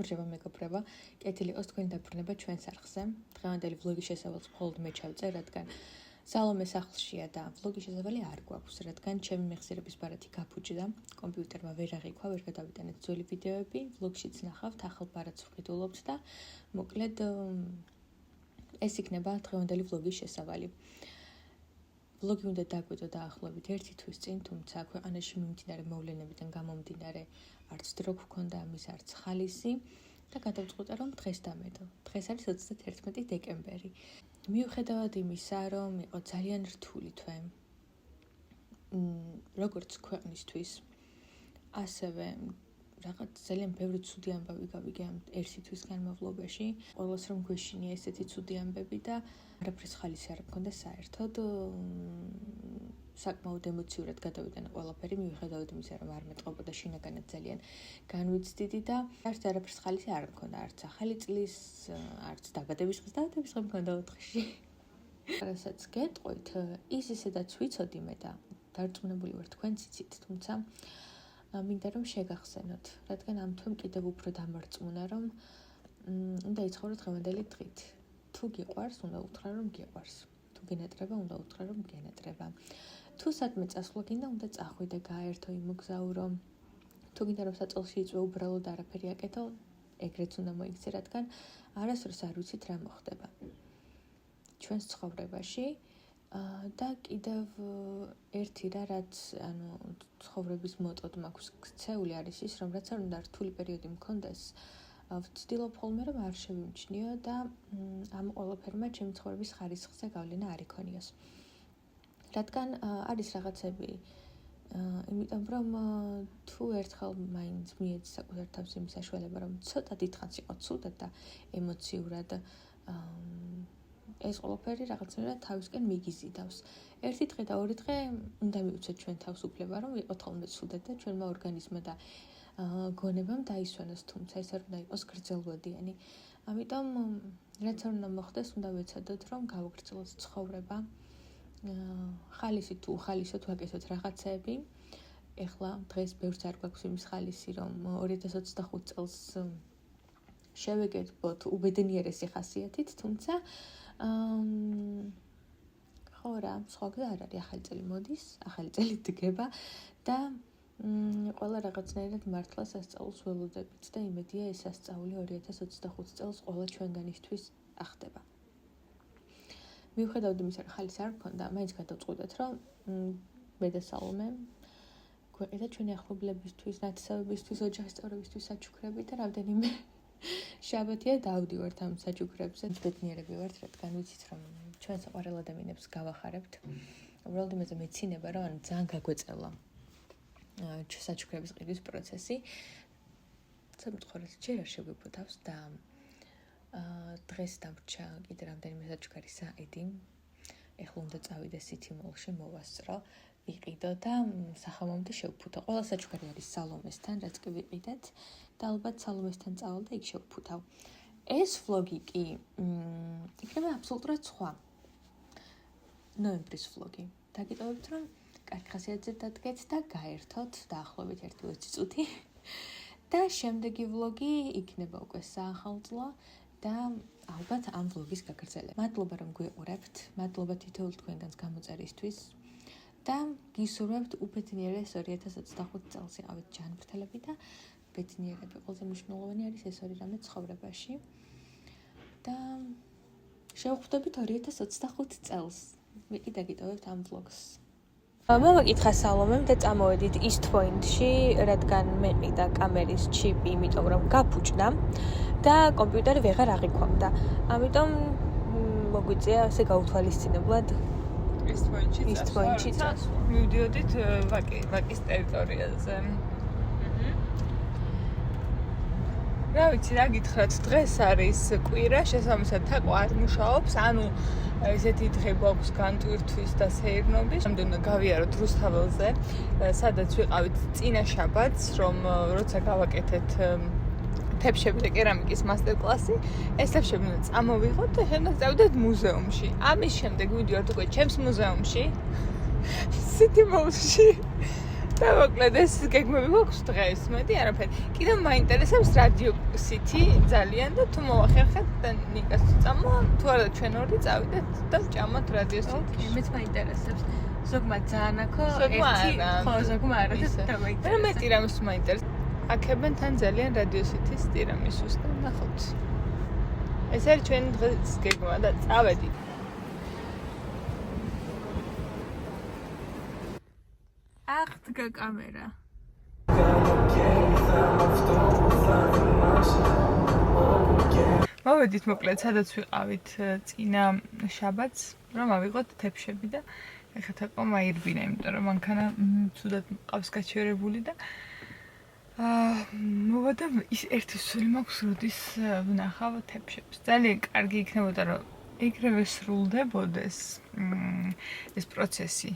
გამარჯობა მეგობრებო, კეთილი იყოს თქვენი დაბრუნება ჩვენს არხზე. დღევანდელი ვლოგის შესავალს მხოლოდ მე ჩავწერ, რადგან სალომე სახლშია და ვლოგის შესავალი არ გვაქვს, რადგან ჩემი მეხსიერების ბარათი გაფუჭდა, კომპიუტერმა ვერ აღიქვა, ვერ გადავიტანეთ ძველი ვიდეოები, ვლოგშიც ნახავთ, ახალ ბარათს ვყიდულობთ და მოკლედ ეს იქნება დღევანდელი ვლოგის შესავალი. ვლოგი უნდა დაგვიდო დაახლოებით 1 თვის წინ, თუმცა ქვეყანაში მიმდინარე მოვლენებიდან გამომდინარე არც დრო გქონდა ამის, არც ხალისი და გადავწყვიტე, რომ დღეს დამედო. დღეს არის 31 დეკემბერი. მიუხედავად იმისა, რომ იყო ძალიან რთული თვე, როგორც ქვეყნისთვის, ასევე რაღაც ძალიან ბევრი ცუდი ამბავი გავიგე ამ 1 თვის განმავლობაში. ყველას რომ გვეშინია ესეთი ცუდი ამბები და არაფრის ხალისი არ მქონდა საერთოდ. საკმაოდ ემოციურად გადავიტანა ყველაფერი, მიუხედავად იმისა, რომ არ მეტყობოდა შინაგანად ძალიან განვიცდიდი და არაფრის ხალისი არ მქონდა, არც ახალი წლის, არც დაბადების დღის მქონდა 4-ში. რასაც გეტყვით, ის ისედაც ვიცოდი მე და დარწმუნებული ვარ თქვენც იცით, თუმცა მინდა რომ შეგახსენოთ, რადგან ამ თვემ კიდევ უფრო დამარწმუნა, რომ უნდა იცხოვრო დღევანდელი დღით. თუ გიყვარს, უნდა უთხრა რომ გიყვარს. თუ გენატრება, უნდა უთხრა რომ გენატრება. თუ სადმე წასვლა გინდა, უნდა წახვიდე, გაერთო, იმოგზაურო. თუ გინდა რომ საწოლში იწვე უბრალოდ არაფერი აკეთო, ეგრეც უნდა მოიქცე, რადგან არასდროს არ ვიცით რა მოხდება ჩვენს ცხოვრებაში. და კიდევ ერთი რა, რაც ცხოვრების მოტოდ მაქვს ქცეული არის ის, რომ რაც არ უნდა რთული პერიოდი მქონდეს, ვცდილობ ხოლმე რომ არ შევიმჩნიო და ამ ყველაფერმა ჩემი ცხოვრების ხარისხზე გავლენა არ იქონიოს. რადგან არის რაღაცები, იმიტომ რომ თუ ერთხელ მაინც მიეძს საკუთარ თავს იმის საშუალება, რომ ცოტა დიდხანს იყო ცუდად და ემოციურად, ეს ყველაფერი რაღაცნაირად თავისკენ მიგიზიდავს. ერთი დღე და ორი დღე უნდა მივუცეთ ჩვენ თავისუფლება, რომ ვიყოთ ხოლმე ცუდად და ჩვენმა ორგანიზმმა და გონებამ დაისვენოს, თუმცა ეს არ უნდა იყოს გრძელვადიანი. ამიტომ რაც არ უნდა მოხდეს, უნდა ვეცადოთ, რომ გავაგრძელოთ ცხოვრება. ხალისი თუ უხალისოდ ვაკეთოთ რაღაცეები. ეხლა დღეს ბევრს არ გვაქვს იმის ხალისი, რომ 2025 წელს შევეკეთოთ უბედნიერესი ხასიათით, თუმცა ხო რა, სხვა გზა არ არის, ახალი წელი მოდის, ახალი წელი დგება და ყველა რაღაცნაირად მართლა სასწაულს ველოდებით და იმედია ეს სასწაული 2025 წელს ყველა ჩვენგანისთვის ახდება. მიუხედავად იმისა, რომ ხალისი არ მქონდა, მაინც გადავწყვიტეთ, რომ მე და სალომე გვეყიდა ჩვენი ახლობლებისთვის, ნათესავებისთვის, ოჯახის წევრებისთვის საჩუქრები და რამდენიმე შაბათია დავდივართ ამ საჩუქრებზე. ბედნიერები ვართ, რადგან ვიცით, რომ ჩვენ საყვარელ ადამიანებს გავახარებთ. უბრალოდ იმაზე მეცინება, რომ ძალიან გაგვეწელა საჩუქრების ყიდვის პროცესი. სამწუხაროდ ჯერ არ შეგვიფუთავს და დღეს დამრჩა კიდე რამდენიმე საჩუქარი საედი. ეხლა უნდა წავიდე სითიმოლში, მოვასწრო, ვიყიდო და სახამომდე შევფუთო. ყველა საჩუქარი არის სალომესთან, რაც კი ვიყიდეთ და ალბათ სალომესთან წავალ და იქ შევფუთავ. ეს ვლოგი კი იქნება აბსოლუტურად სხვა. ნოემბრის ვლოგი. დაგიტოვებთ, რომ კარგი ხასიათზე დადგეთ და გაერთოთ დაახლოებით 1-2 წუთი. და შემდეგი ვლოგი იქნება უკვე საახალწლო და ალბათ ამ ვლოგის გაგრძელება. მადლობა რომ გვიყურებთ, მადლობა თითოეულ თქვენგანს გამოწერისთვის და გისურვებთ უბედნიერეს 2025 წელს იყავით ჯანმრთელები და ბედნიერები. ყველაზე მნიშვნელოვანი არის ეს ორი რამე ცხოვრებაში. და შევხვდებით 2025 წელს. მე კი დაგიტოვებთ ამ ვლოგს. მომეკითხა სალომემ და წამოვედით East Point-ში, რადგან მეყიდა კამერის ჩიპი, იმიტომ რომ გაფუჭდა და კომპიუტერი ვეღარ აღიქვამდა. ამიტომ მოგვიწია ასე გაუთვალისწინებლად East Point-ში წასვლა. მივდიოდით ვაკის ტერიტორიაზე. რა ვიცი, რა გითხრათ, დღეს არის კვირა, შესაბამისად თაყვა არ მუშაობს, ანუ ესეთი დღე გვაქვს განტვირთვის და სეირნობის. რამდენი გავიაროთ რუსთაველზე, სადაც ვიყავით წინა შაბათს, რომ როცა გავაკეთეთ თეფშები და კერამიკის მასტერკლასი, ეს თეფშები უნდა წამოვიღოთ და შემდეგ წავიდეთ მუზეუმში. ამის შემდეგ ვიდიოთ უკვე ჩემს მუზეუმში, სითიმოლში. და მოკლედ ეს გეგმები გვაქვს დღეს, მეტი არაფერი. კიდევ მაინტერესებს რადიო სითი ძალიან და თუ მოვახერხეთ და ნიკას წამო, თუ არა ჩვენ ორი წავიდეთ და ვჭამოთ რადიო სითი. მეც მაინტერესებს. ზოგმა ძალიან აქო, ერთი ხო, ზოგმა არა და დამაინტერესებს. და მე ტირამისუ მაინტერესებს. აქებენ თან ძალიან რადიო სითის ტირამისუს და ნახოთ. ეს არის ჩვენი დღეს გეგმა და წავედით. აღდგა კამერა. მოვედით მოკლედ, სადაც ვიყავით წინა შაბათს, რომ ავიღოთ თეფშები და ეხლა თაკო მაირბინა, იმიტომ რომ მანქანა ცუდად მყავს გაჩერებული და მოვედა ის ერთი სული მაქვს, როდის ვნახავ თეფშებს. ძალიან კარგი იქნებოდა, რომ ეგრევე სრულდებოდეს ეს პროცესი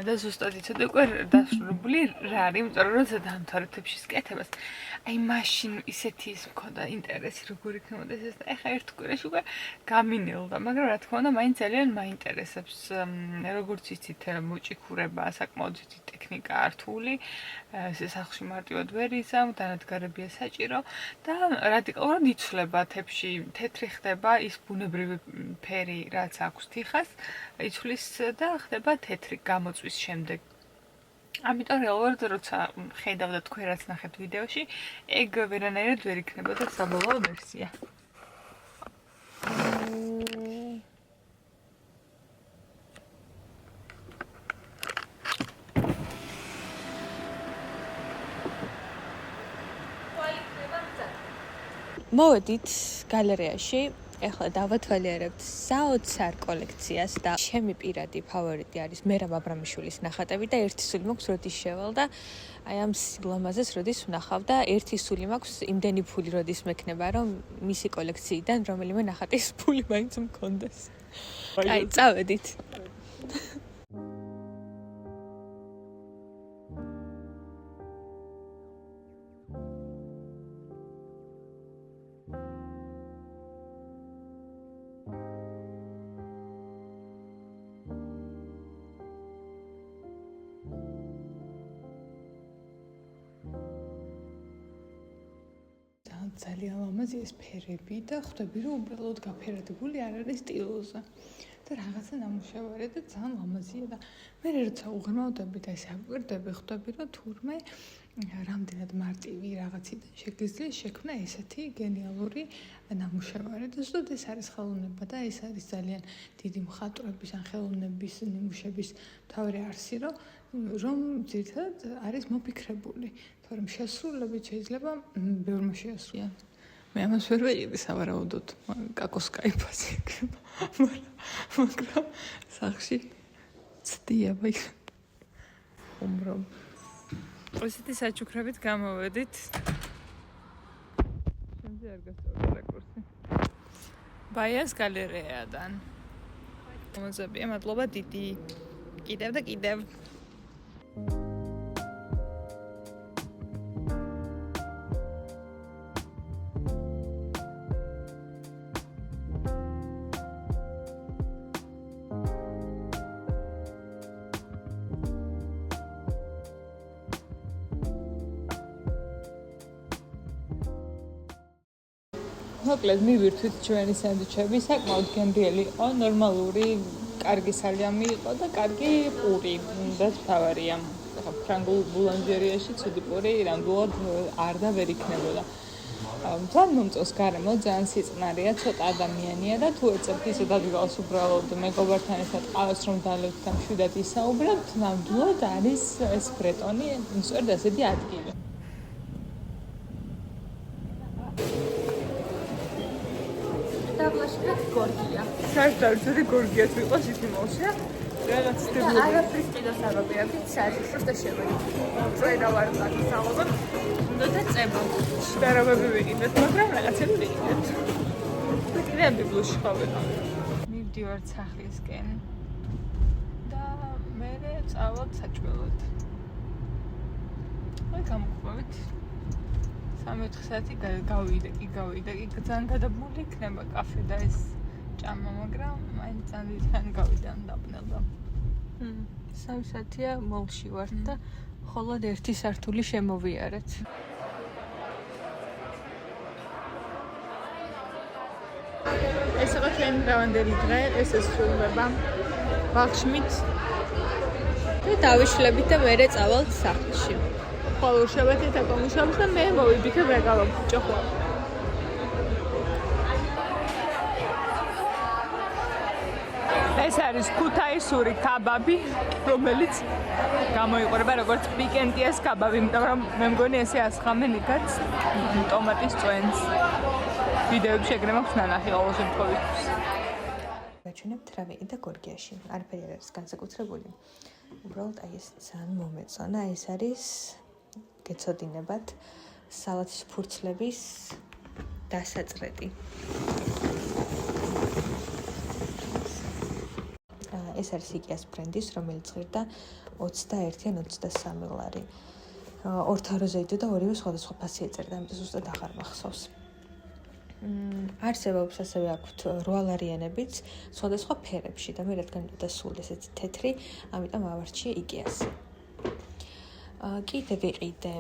და ზუსტად იცოდე უკვე დასრულებული რა არის, იმიტომ რომ როცა დამთავრე თეფშის კეთებას, აი მაშინ ისეთი ის მქონდა ინტერესი როგორ იქნებოდა ეს და ეხლა ერთ კვირაში უკვე გამინელდა, მაგრამ რა თქმა უნდა, მაინც ძალიან მაინტერესებს როგორც იცით მოჭიქურება, საკმაოდ დიდი ტექნიკა რთული, ეს სახლში მარტივად ვერ იზამ, დანადგარებია საჭირო და რადიკალურად იცვლება თეფში, თეთრი ხდება ის ბუნებრივი ფერი, რაც აქვს თიხას, იცვლის და ხდება თეთრი გამოწვის შემდეგ. ამიტომ რეალურად როცა ხედავდა თქვენ რაც ნახეთ ვიდეოში, ეგ ვერანაირად ვერ იქნებოდა საბოლოო ვერსია. მოვედით გალერეაში. ეხლა დავათვალიერებთ საოცარ კოლექციას და ჩემი პირადი ფავორიტი არის მერაბ აბრამიშვილის ნახატები და ერთი სული მაქვს როდის შევალ და აი ამ სილამაზეს როდის ვნახავ და ერთი სული მაქვს იმდენი ფული როდის მექნება რომ მისი კოლექციიდან რომელიმე ნახატის ფული მაინც მქონდეს. აი წავედით. ძალიან ლამაზი ეს ფერები და ხვდები რომ უბრალოდ გაფერადებული არ არის სტილოზე და რაღაცა ნამუშევარი და ძალიან ლამაზია და მე როცა უღრმავდები და ესე აკვირდები ხვდები რომ თურმე რამდენად მარტივი რაღაციდან შეგიძლია შექმნა ესეთი გენიალური ნამუშევარი და ზუსტად ეს არის ხელოვნება და ეს არის ძალიან დიდი მხატვრების ან ხელოვნების ნიმუშების მთავარი არსი რომ ძირითადად არის მოფიქრებული თორემ შესრულებით შეიძლება ბევრმა შეასრულა. მე ამას ვერ ვეყიდი სავარაუდოდ, კაკოს кайფას იქნება, მაგრამ სახში ცდიება იქ. უმრობ. ესეთი საჩუქრებით გამოვედით. შემზე არ გასწორდა რაკურსი. ბაიას გალერეადან. მომზაბია, მადლობა დიდი. კიდევ და კიდევ. მოკლედ მივირთვით ჩვენი სანდვიჩები, საკმაოდ გემრიელი იყო, ნორმალური, კარგი სალამი იყო და კარგი პური, რაც თავარია. ახლა ფრანგულ ბულანჯერიაში ცუდი პური ნამდვილად არ და ვერ იქნებოდა. ძალიან მომწონს გარემო, ძალიან სიწყნარია, ცოტა ადამიანია და თუ ეცებთ ისე დადგავს უბრალოდ მეგობართან ერთად ყავს რომ დალევთ და მშვიდად ისაუბრებთ, ნამდვილად არის ეს ბრეტონი, სწორედ ასეთი ადგილი. გორგია. საერთოდ ზოგი გორგიაც ვიყოს ისიმალში. რაღაც სტილური. არაფრის კიდოს არ ვაპირებთ, საერთოდ просто შევედი. წვედა ვარ გასაღობად. უნდა და წება. შდარაბები ვიყიდეთ, მაგრამ რაღაცები ვიყიდეთ. და კიდევ ბიბლოში ხავედა. მივდივართ სახლისკენ. და მე წავალ საჭმელად. აი გამოვყვებით. 3-4 საათი გავიდა, ძალიან გადაბმული იქნება კაფე და ეს ჭამა, მაგრამ მაინც ძალიან გავიდა დაბნელდა. 3 საათია მოლში ვარ და მხოლოდ ერთი სართული შემოვიარეთ. ეს იყო ჩვენი დღევანდელი დღე, ეს სრულდება ბაღშმით და დავიშლებით და მერე წავალთ სახლში. ხოლო შევეცეთ აკომუშავებს და მე მოვიდიქებ რეკავებ ჭოხლა. ეს არის ქუთაისური კაბაბი, რომელიც გამოიყურება როგორც პიკენტიას კაბაბი, იმიტომ რომ მე მგონი ესე ასხამენ იქაც ტომატის წვენს. ვიდეოები შეგრე მაქვს ნანახი ყოველ შემთხვევაში. გაჩვენებთ რა ვიყიდა გორგიაში. არაფერი არ არის განსაკუთრებული. უბრალოდ აი ეს ძალიან მომეწონა. ეს არის გეცოდინებათ სალათის ფურცლების დასაწრეტი. ეს არის IKEA-ს ბრენდის, რომელიც ღირდა 21 ან 23 ლარი. 2 თაროზე იდო და ორივე სხვადასხვა ფასი ეწერდა, ამიტომ ზუსტად აღარ მახსოვს. არსებობს ასევე აქვთ 8 ლარიანებიც სხვადასხვა ფერებში და მე რადგან მივიდა სულ ესეც თეთრი, ამიტომ ავარჩიე IKEA-ს. კიდე ვიყიდე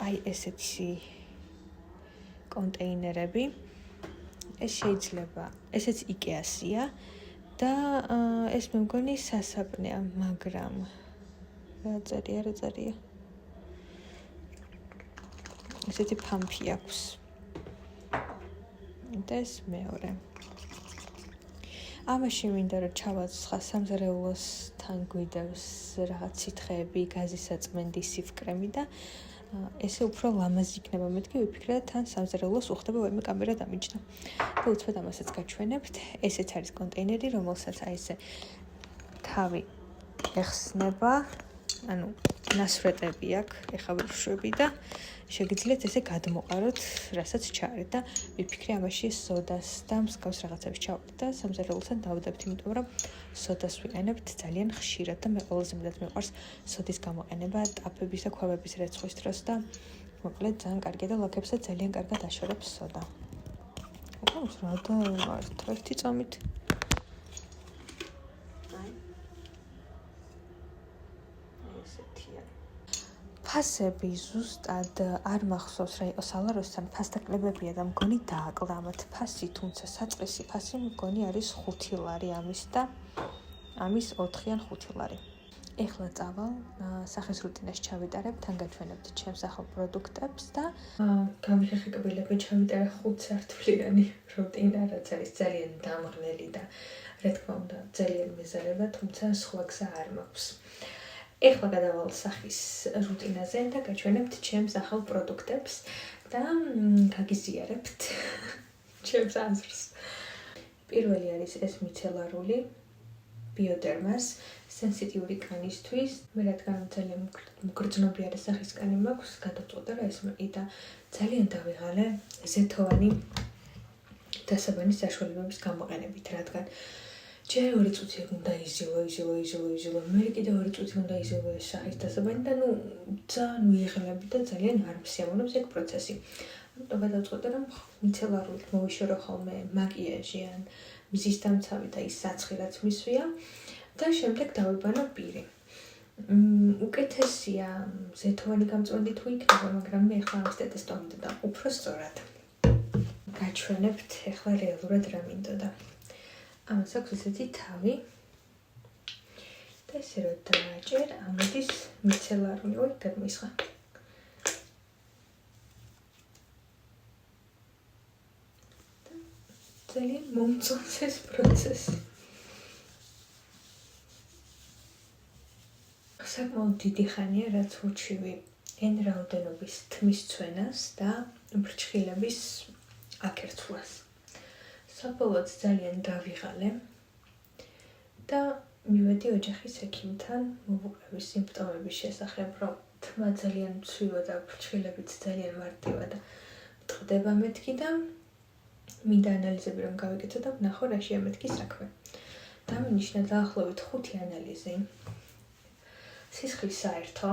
აი ესეთი კონტეინერები. ეს შეიძლება, ესეც IKEA-სია და ეს მე მგონი სასაბნეა, მაგრამ რა წერია. ესეთი ფამფი აქვს. და ეს მეორე. ამაში მინდა რომ ჩავაცხა სამზარეულოსთან გვიდევს რაღაც სითხეები, გაზის საწმენდი, სიფკრემი და ესე უფრო ლამაზი იქნება. მეთქი ვიფიქრე და თან სამზარეულოს უხდება ვერმე კამერა დამიჯდა. და უცბად ამასაც გაჩვენებთ. ესეც არის კონტეინერი, რომელსაც აი ესე თავი ეხსნება, ანუ ნასვრეტები აქვს, ეხა ვიშვები და შეგიძლიათ ესე გადმოყაროთ, რასაც ჩაარეთ და ვიფიქრე ამაში სოდას და მსგავს რაღაცებს ჩავყიდ და სამზარეულოსთან დავდებთ, იმიტომ რომ სოდას ვიყენებთ ძალიან ხშირად და მე ყველაზე მეტად მიყვარს სოდის გამოყენება ტაფების და ქვევების რეცხვის დროს და მოკლედ ძალიან კარგია და ლაქებსაც ძალიან კარგად აშორებს სოდა. უყურს რა და ერთი წამით. ფასები ზუსტად არ მახსოვს რა იყო სალაროსთან, ფასდაკლებებია და მგონი დააკლა ამათ ფასი, თუმცა საწყისი ფასი მგონი არის 5 ლარი ამის და ამის 4 ან 5 ლარი. ეხლა წავალ სახის რუტინას ჩავიტარებ, თან გაჩვენებთ ჩემს ახალ პროდუქტებს და გამიხეხეკბილები ჩავიტარე 5 სართულიანი რუტინა, რაც არის ძალიან დამღლელი და რა თქმა უნდა ძალიან მეზარება, თუმცა სხვა გზა არ მაქვს. ეხლა გადავალ სახის რუტინაზე და გაჩვენებთ ჩემს ახალ პროდუქტებს და გაგიზიარებთ ჩემს აზრს. პირველი არის ეს მიცელარული ბიოდერმას სენსიტიური კანისთვის. მე რადგან ძალიან მგრძნობიარე სახის კანი მაქვს, გადავწყვიტე რა ეს მიყიდა. ძალიან დავიღალე ზეთოვანი დასაბანის საშუალებების გამოყენებით, რადგან ჯერ 2 წუთი უნდა იზილო, მე კიდევ 2 წუთი უნდა იზილო ეს სახის დასაბანი და ძალიან ვიღლები და ძალიან არ მსიამოვნებს ეგ პროცესი. ამიტომ გადავწყვიტე რომ მიცელარულად მოვიშორო ხოლმე მაკიაჟი ან მზის დამცავი და ის საცხი რაც მისვია და შემდეგ დავიბანო პირი. უკეთესია ზეთოვანი გამწვენდი თუ იქნება, მაგრამ მე ახლა ამის ტესტომდი და უფრო სწორად. გაჩვენებთ ახლა რეალურად რა მინდოდა. ამას აქვს ესეთი თავი და ესე რომ დააჭერ, ამოდის მიცელარული, ой, გადმოისხა. ძალიან მომწონს ეს პროცესი. საკმაოდ დიდი ხანია, რაც ვუჩივი n რაოდენობის თმის წვენას და ბრჭყილების აკერცვლას. საბოლოოდ ძალიან დავიღალე და მივედი ოჯახის ექიმთან მოვუყრების სიმპტომების შესახებ, რომ თმა ძალიან მცვივა და ბრჭყილებიც ძალიან მარტივა და მტყდება მეთქი და მინდა ანალიზები რომ გავიკეთო და ვნახო რაშია მეთქი საქმე. დამინიშნა დაახლოებით 5 ანალიზი. სისხლის საერთო,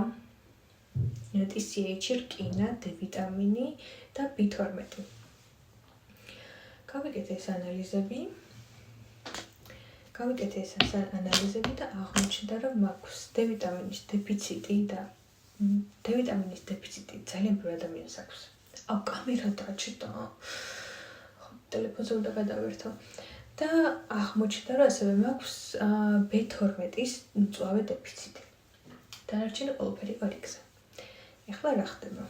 TSH, რკინა, D ვიტამინი და B12. გავიკეთე ეს ანალიზები. გავიკეთე ეს ანალიზები და აღმოჩნდა, რომ მაქვს დ-ვიტამინის დეფიციტი და დ-ვიტამინის დეფიციტი ძალიან ბევრ ადამიანს აქვს. აუ, კამერა დაჭდა. ტელეფონზე უნდა გადავერთო. და აღმოჩნდა, რომ ასევე მაქვს B12-ის მწვავე დეფიციტი. დანარჩენი ყველაფერი ორიგზე. ეხლა რა ხდება?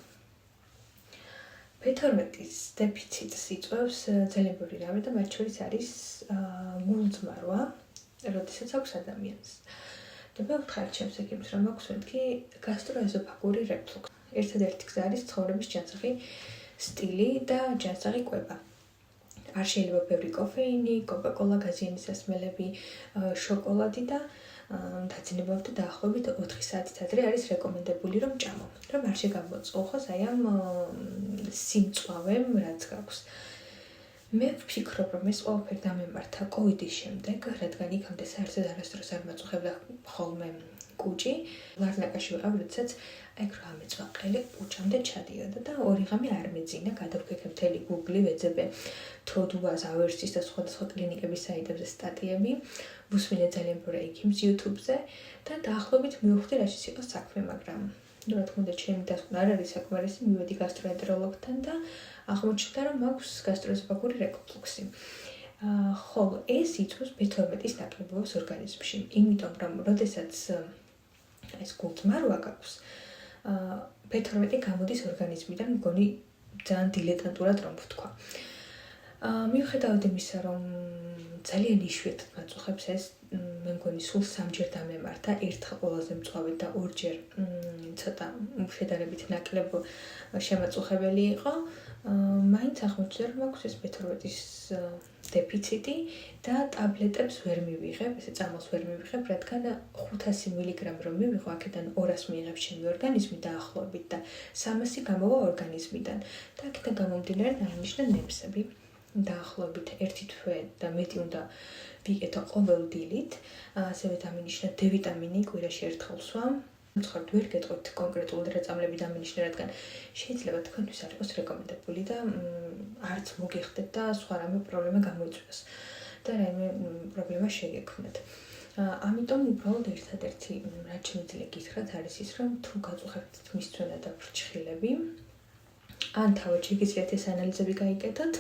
B12-ის დეფიციტს იწვევს ძალიან ბევრი რამე და მათ შორის არის გულწმარვა, როდესაც აქვს ადამიანს. და მე ვთხარ ჩემს ექიმს, რომ მაქვს მეთქი გასტროეზოფაგური რეფლუქსი. ერთადერთი გზა არის ცხოვრების ჯანსაღი სტილი და ჯანსაღი კვება. არ შეიძლება ბევრი კოფეინი, კოკა-კოლა, გაზიანი სასმელები, შოკოლადი და დაძინებავთ დაახლოებით 4 საათით ადრე არის რეკომენდებული რომ ჭამო. რომ არ შეგამოწოხოს აი ამ სიმწვავემ, რაც გაქვს. მე ვფიქრობ, რომ ეს ყველაფერი დამემართა კოვიდის შემდეგ, რადგან იქამდე საერთოდ არასდროს არ მაწუხებდა ხოლმე კუჭი. ლარნაკაში ვიყავ, როდესაც ეგ რა მეწვა ყელი კუჭამდე ჩადიოდა და ორი ღამე არ მეძინა, გადავქეკე მთელი Google-ი, ვეძებე თოდუას, ავერსის და სხვადასხვა კლინიკების საიტებზე სტატიები, ვუსმინე ძალიან ბევრ ექიმს YouTube-ზე და დაახლოებით მივხვდი რაშიც იყო საქმე, მაგრამ რა თქმა უნდა, ჩემი დასკვნა არ არის საკმარისი, მივედი გასტროენტეროლოგთან და აღმოჩნდა, რომ მაქვს გასტროეზოფაგური რეფლუქსი. ხოლო ეს იწვევს B12-ის ნაკლებობას ორგანიზმში, იმიტომ რომ როდესაც ეს გულწმარვა გაქვს, B12 გამოდის ორგანიზმიდან, მგონი ძალიან დილეტანტურად რომ ვთქვა. მიუხედავად იმისა, რომ ძალიან იშვიათად მაწუხებს ეს, მე მგონი სულ 3-ჯერ დამემართა, ერთხელ ყველაზე მწვავედ და 2-ჯერ ცოტა შედარებით ნაკლებ შემაწუხებელი იყო. მაინც აღმოჩნდა, რომ მაქვს ეს B12-ის დეფიციტი და ტაბლეტებს ვერ მივიღებ, ესე წამალს ვერ მივიღებ, რადგან 500 მილიგრამი რომ მივიღო, აქედან 200 მიიღებს ჩემი ორგანიზმი დაახლოებით და 300 გამოვა ორგანიზმიდან. და აქედან გამომდინარე აღნიშნა ნებსები. დაახლოებით 1 თვე და მეტი უნდა ვიკეთო ყოველ დილით, ასევე დამინიშნა D-ვიტამინი კვირაში ერთხელ სვამ. მწუხაროდ ვერ გეტყვით კონკრეტულად რა წამლები დამინიშნა, რადგან შეიძლება თქვენთვის არ იყოს რეკომენდებული და არც მოგიხდეთ და სხვა რამე პრობლემა გამოიწვიოს და რაიმე პრობლემა შეგექმნათ. ამიტომ უბრალოდ ერთადერთი რაც შემიძლია გითხრათ არის ის, რომ თუ გაწუხებთ მისწვენა და ფრჩხილები, ან თავად შეგიძლიათ ეს ანალიზები გაიკეთოთ,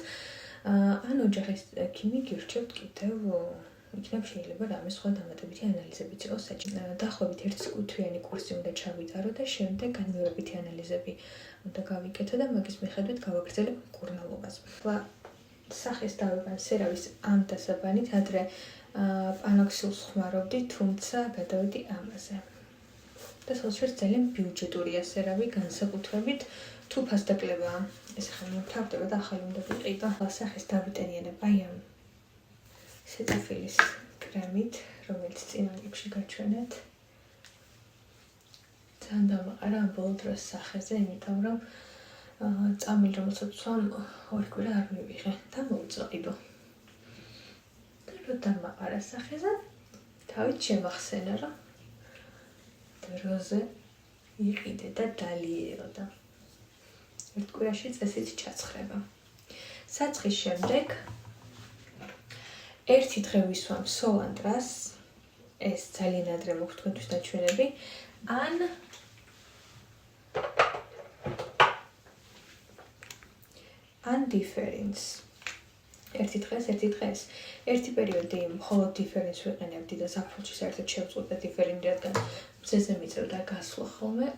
ან ოჯახის ექიმი გირჩევთ კიდევ იქნებ შეიძლება რამე სხვა დამატებითი ანალიზებიც იყოს საჭირო. დაახლოებით 1 თვიანი კურსი უნდა ჩავიტარო და შემდეგ განმეორებითი ანალიზები უნდა გავიკეთო და მაგის მიხედვით გავაგრძელებ მკურნალობას. სახეს დავებან სერავის ამ დასაბანით ადრე პანოქსილს ხმარობდი, თუმცა გადავედი ამაზე. და საოცრად ძალიან ბიუჯეტურია სერავი, განსაკუთრებით თუ ფასდაკლებაა. ეს ახლა მომთავრდება და ახალი უნდა ვიყიდო. სახეს დავიტენიანებ აი ამ სეტაფილის კრემით, რომელიც წინაღებში გაჩვენეთ. ძალიან დამაყარა ამ ბოლო დროს სახეზე, იმიტომ რომ წამილი რომელსაც ვცვამ 2 კვირა არ მივიღე და მოვწვაიდო. და რო დამაყარა სახეზე, თავით შემახსენა, რომ დროზე იყიდე და დალიერო და 1 კვირაში წესით ჩაცხრება. საწყის შემდეგ 1 დღე ვისვამ სოლანდრას, ეს ძალიან ადრე მოგვთ თქვენთვის დაჩვენები, ან დიფერენს. 1 დღეს. ერთი პერიოდი მხოლოდ დიფერენს ვიყენებდი და ზაფხულში საერთოდ შევწყვეტ დიფერენი, რადგან მზეზე მიწევდა გასვლა ხოლმე.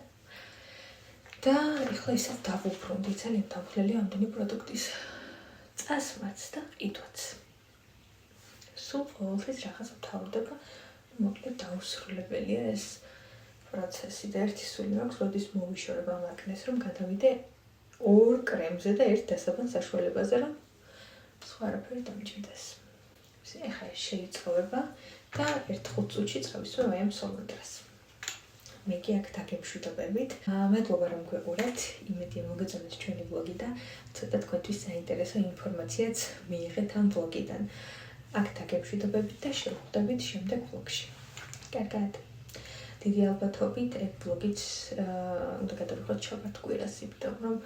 და ეხლა ისევ დავუბრუნდი, ძალიან დამხლელი ამდენი პროდუქტის წასვლაც და ყიდვაც. სულ ყოველთვის რაღაც მთავრდება, მოკლედ დაუსრულებელია ეს პროცესი და ერთი სული მაქვს, როდის მოვიშორებ ამ აკნეს, რომ გადავიდე 2 კრემზე და 1 დასაბან საშუალებაზე, რომ სხვა არაფერი დამჭირდეს. ეხლა შეიწოვება და 1-5 წუთში წავისვე აი ამ სოლანდრას. მე კი აქ დაგემშვიდობებით. მადლობა რომ გვეყურეთ. იმედია მოგეწონათ ჩვენი ბლოგი და ცოტა თქვენთვის საინტერესო ინფორმაციაც მიიღეთ ამ ბლოგიდან. აქ დაგემშვიდობებით და შევხვდებით შემდეგ ბლოგში. კარგად. დიდი ალბათობით ეგ ბლოგიც უნდა გადავიღოთ შაბათ კვირას, იმიტომ რომ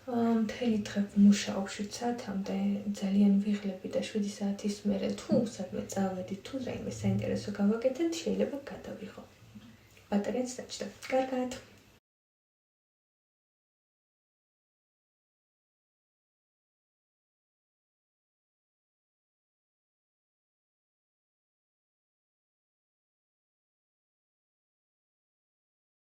მთელი დღე ვმუშაობ 7 საათამდე, ძალიან ვიღლები და 7 საათის მერე თუ სადმე წავედით, თუ რაიმე საინტერესო გავაკეთეთ, შეიძლება გადავიღო. ბატარეაც დაჭდა. კარგად.